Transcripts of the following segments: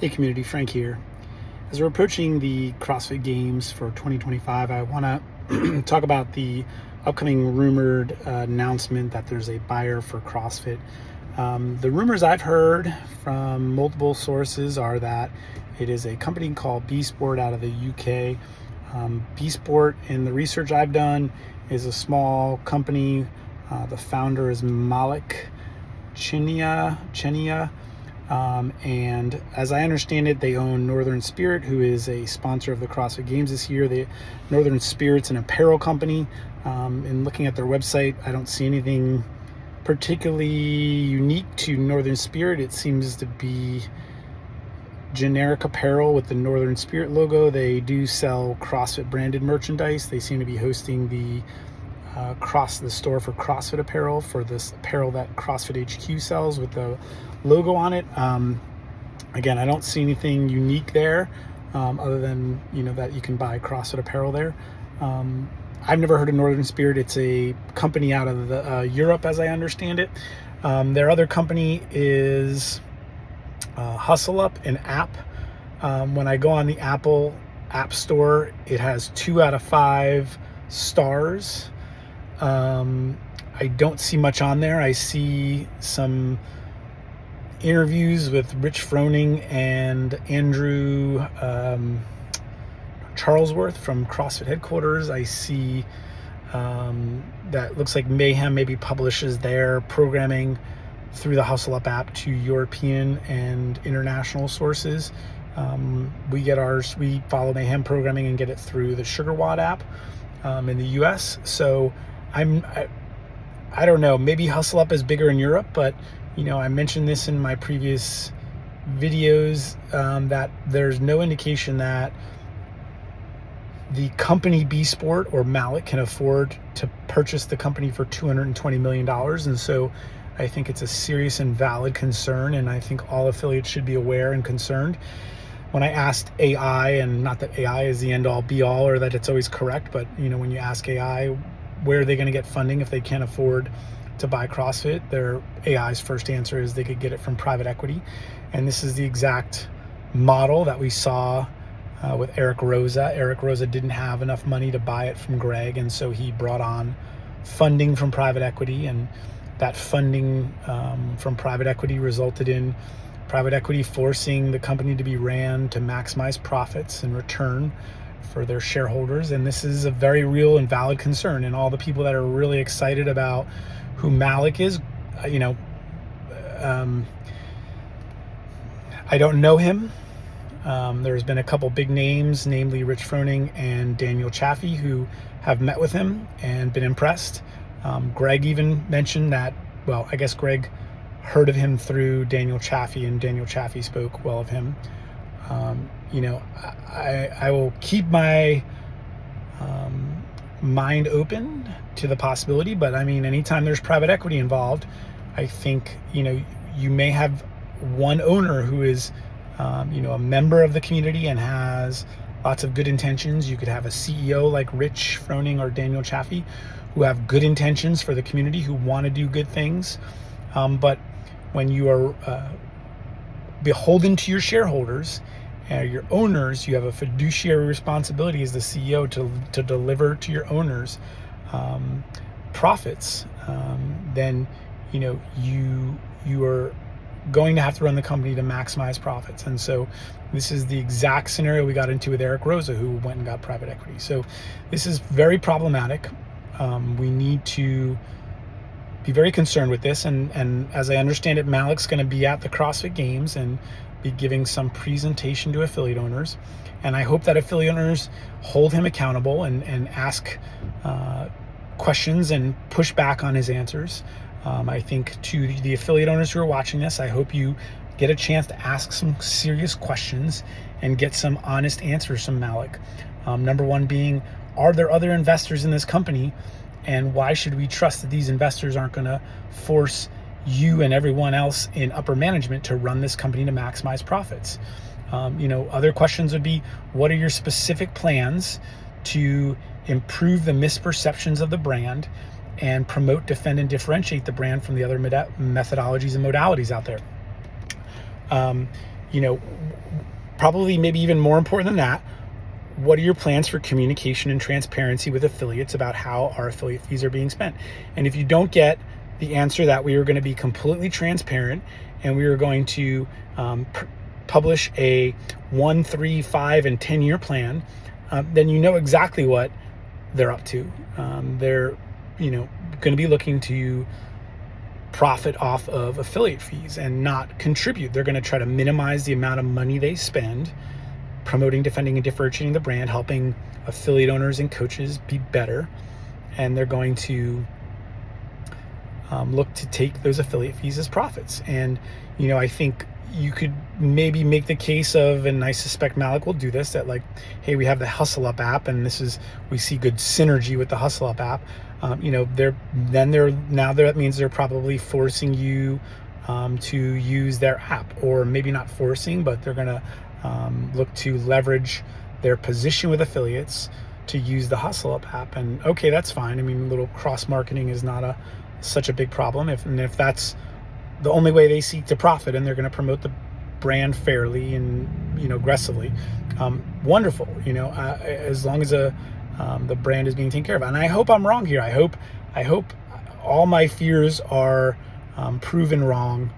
Hey community, Frank here. As we're approaching the CrossFit Games for 2025, I want to talk about the upcoming rumored announcement that there's a buyer for CrossFit. The rumors I've heard from multiple sources are that it is a company called Bsport out of the UK. Bsport, in the research I've done, is a small company. The founder is Malik Chenia. And as I understand it, they own Northern Spirit, who is a sponsor of the CrossFit Games this year. Northern Spirit's an apparel company. And looking at their website, I don't see anything particularly unique to Northern Spirit. It seems to be generic apparel with the Northern Spirit logo. They do sell CrossFit branded merchandise. They seem to be hosting the store for CrossFit apparel, for this apparel that CrossFit HQ sells with the logo on it. Again, I don't see anything unique there, other than that you can buy CrossFit apparel there. I've never heard of Northern Spirit. It's a company out of Europe, as I understand it. Their other company is Hustle Up, an app. When I go on the Apple App Store, it has 2 out of 5 stars. I don't see much on there. I see some interviews with Rich Froning and Andrew Charlesworth from CrossFit headquarters. I see that looks like Mayhem maybe publishes their programming through the Hustle Up app to European and international sources. We get ours, we follow Mayhem programming and get it through the SugarWOD app in the US. So I don't know, maybe Hustle Up is bigger in Europe, but I mentioned this in my previous videos, that there's no indication that the company Bsport or Malik can afford to purchase the company for $220 million. And so I think it's a serious and valid concern, and I think all affiliates should be aware and concerned. When I asked AI, and not that AI is the end all be all or that it's always correct, but when you ask AI, where are they going to get funding if they can't afford to buy CrossFit, their AI's first answer is they could get it from private equity. And this is the exact model that we saw with Eric Rosa. Eric Rosa didn't have enough money to buy it from Greg, and so he brought on funding from private equity, and that funding from private equity resulted in private equity forcing the company to be ran to maximize profits and return for their shareholders. And this is a very real and valid concern. And all the people that are really excited about who Malik is, I don't know him. There's been a couple big names, namely Rich Froning and Daniel Chaffee, who have met with him and been impressed. Greg even mentioned that, well, I guess Greg heard of him through Daniel Chaffee, and Daniel Chaffee spoke well of him. I will keep my mind open to the possibility, but anytime there's private equity involved, I think, you may have one owner who is, a member of the community and has lots of good intentions. You could have a CEO like Rich Froning or Daniel Chaffee who have good intentions for the community, who want to do good things. But when you are beholden to your shareholders, your owners, you have a fiduciary responsibility as the CEO to deliver to your owners profits. Then you are going to have to run the company to maximize profits. And so this is the exact scenario we got into with Eric Rosa, who went and got private equity. So this is very problematic. We need to be very concerned with this. And as I understand it, Malik's going to be at the CrossFit Games and be giving some presentation to affiliate owners. And I hope that affiliate owners hold him accountable and ask questions and push back on his answers. I think to the affiliate owners who are watching this, I hope you get a chance to ask some serious questions and get some honest answers from Malik. Number one being, are there other investors in this company? And why should we trust that these investors aren't going to force you and everyone else in upper management to run this company to maximize profits? Other questions would be, what are your specific plans to improve the misperceptions of the brand and promote, defend, and differentiate the brand from the other methodologies and modalities out there? probably maybe even more important than that, what are your plans for communication and transparency with affiliates about how our affiliate fees are being spent? And if you don't get the answer that we are going to be completely transparent and we are going to publish a 1, 3, 5, and 10-year plan, then you know exactly what they're up to. They're going to be looking to profit off of affiliate fees and not contribute. They're going to try to minimize the amount of money they spend promoting, defending, and differentiating the brand, helping affiliate owners and coaches be better. And they're going to look to take those affiliate fees as profits. And, I think you could maybe make the case of, and I suspect Malik will do this, that like, hey, we have the Hustle Up app, and we see good synergy with the Hustle Up app. That means they're probably forcing you to use their app, or maybe not forcing, but they're going to look to leverage their position with affiliates to use the Hustle Up app. And okay, that's fine. I mean, little cross marketing is not such a big problem. If that's the only way they seek to profit, and they're going to promote the brand fairly and aggressively, wonderful. As long as the brand is being taken care of. And I hope I'm wrong here. I hope all my fears are proven wrong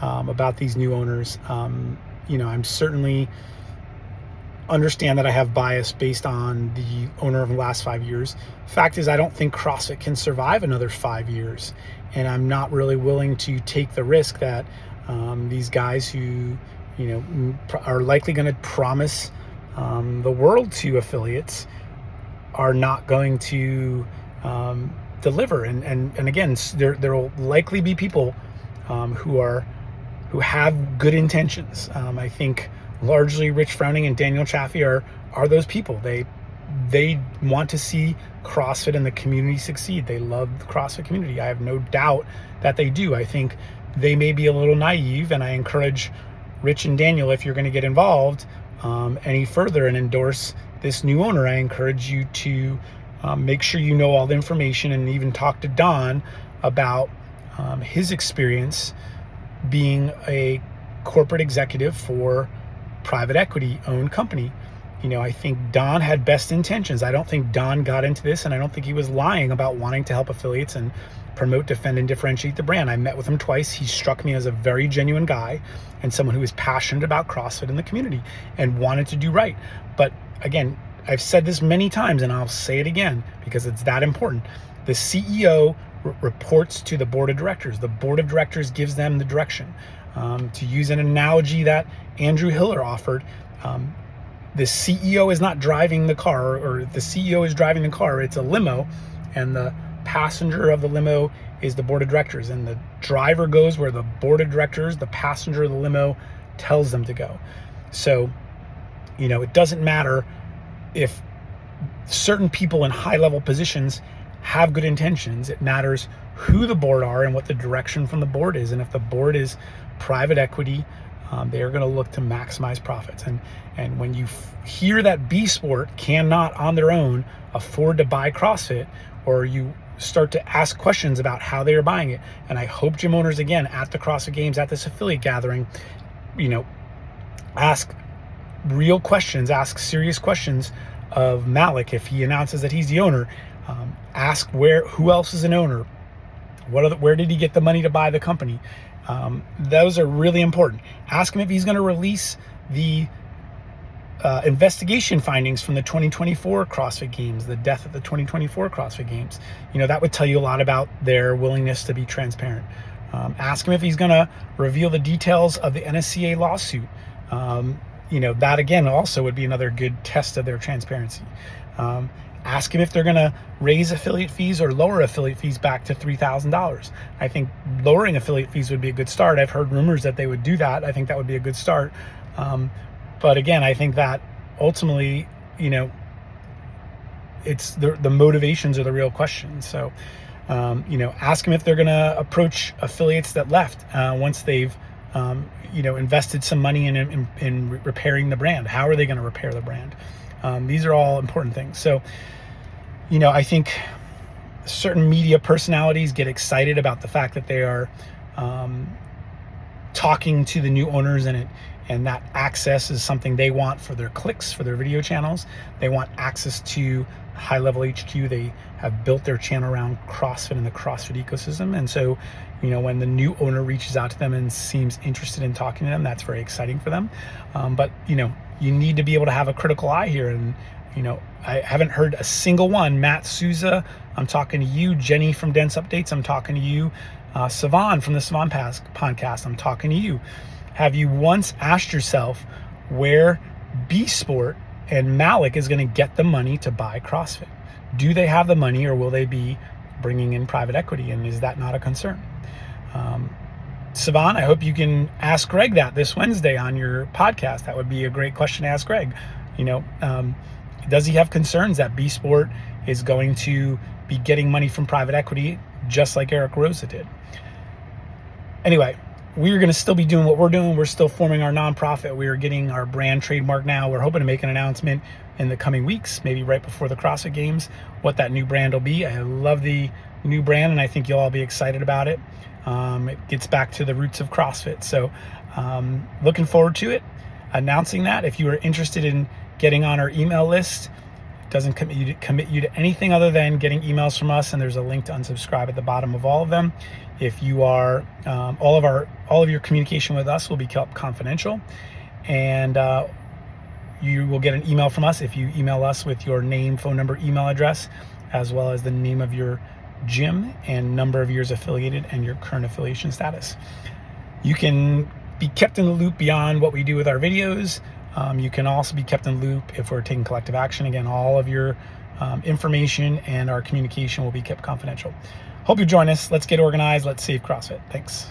about these new owners. I'm certainly understand that I have bias based on the owner of the last 5 years. Fact is, I don't think CrossFit can survive another 5 years, and I'm not really willing to take the risk that these guys who are likely going to promise the world to affiliates are not going to deliver. And again, there will likely be people who have good intentions. I think largely Rich Frowning and Daniel Chaffee are those people. They want to see CrossFit and the community succeed. They love the CrossFit community. I have no doubt that they do. I think they may be a little naive, and I encourage Rich and Daniel, if you're going to get involved any further and endorse this new owner, I encourage you to make sure you know all the information, and even talk to Don about his experience being a corporate executive for private equity owned company. I think Don had best intentions. I don't think Don got into this, and I don't think he was lying about wanting to help affiliates and promote, defend, and differentiate the brand. I met with him twice. He struck me as a very genuine guy and someone who is passionate about CrossFit in the community and wanted to do right. But again, I've said this many times, and I'll say it again because it's that important. The CEO reports to the board of directors. The board of directors gives them the direction. To use an analogy that Andrew Hiller offered, the CEO is not driving the car, or the CEO is driving the car. It's a limo, and the passenger of the limo is the board of directors, and the driver goes where the board of directors, the passenger of the limo, tells them to go. So, it doesn't matter if certain people in high-level positions have good intentions. It matters who the board are and what the direction from the board is. And if the board is private equity, they are going to look to maximize profits. And when you hear that Bsport cannot on their own afford to buy CrossFit, or you start to ask questions about how they are buying it, and I hope gym owners, again, at the CrossFit Games, at this affiliate gathering, ask real questions, ask serious questions of Malik if he announces that he's the owner. Ask who else is an owner, where did he get the money to buy the company. Those are really important. Ask him if he's going to release the investigation findings from the 2024 CrossFit Games, the death of the 2024 CrossFit Games. That would tell you a lot about their willingness to be transparent. Ask him if he's going to reveal the details of the NSCA lawsuit. That again also would be another good test of their transparency. Ask him if they're going to raise affiliate fees or lower affiliate fees back to $3,000. I think lowering affiliate fees would be a good start. I've heard rumors that they would do that. I think that would be a good start. But again, I think that ultimately, it's the motivations are the real question. So, ask them if they're going to approach affiliates that left once they've, invested some money in repairing the brand. How are they going to repair the brand? These are all important things. So, I think certain media personalities get excited about the fact that they are talking to the new owners, and and that access is something they want for their clicks, for their video channels. They want access to High Level HQ. They have built their channel around CrossFit and the CrossFit ecosystem. And so, when the new owner reaches out to them and seems interested in talking to them, that's very exciting for them. But you need to be able to have a critical eye here. And, I haven't heard a single one. Matt Souza, I'm talking to you. Jenny from Dense Updates, I'm talking to you. Savan from the Savan podcast, I'm talking to you. Have you once asked yourself where Bsport and Malik is going to get the money to buy CrossFit? Do they have the money, or will they be bringing in private equity? And is that not a concern? Savan, I hope you can ask Greg that this Wednesday on your podcast. That would be a great question to ask Greg. Does he have concerns that Bsport is going to be getting money from private equity just like Eric Rosa did? Anyway, we're going to still be doing what we're doing. We're still forming our nonprofit. We are getting our brand trademark now. We're hoping to make an announcement in the coming weeks, maybe right before the CrossFit Games, what that new brand will be. I love the new brand, and I think you'll all be excited about it. It gets back to the roots of CrossFit. So looking forward to it, announcing that. If you are interested in getting on our email list, it doesn't commit you to anything other than getting emails from us, and there's a link to unsubscribe at the bottom of all of them. If you are, all of your communication with us will be kept confidential, and you will get an email from us if you email us with your name, phone number, email address, as well as the name of your gym and number of years affiliated and your current affiliation status. You can be kept in the loop beyond what we do with our videos. You can also be kept in the loop if we're taking collective action. Again, all of your information and our communication will be kept confidential. Hope you join us. Let's get organized. Let's save CrossFit. Thanks.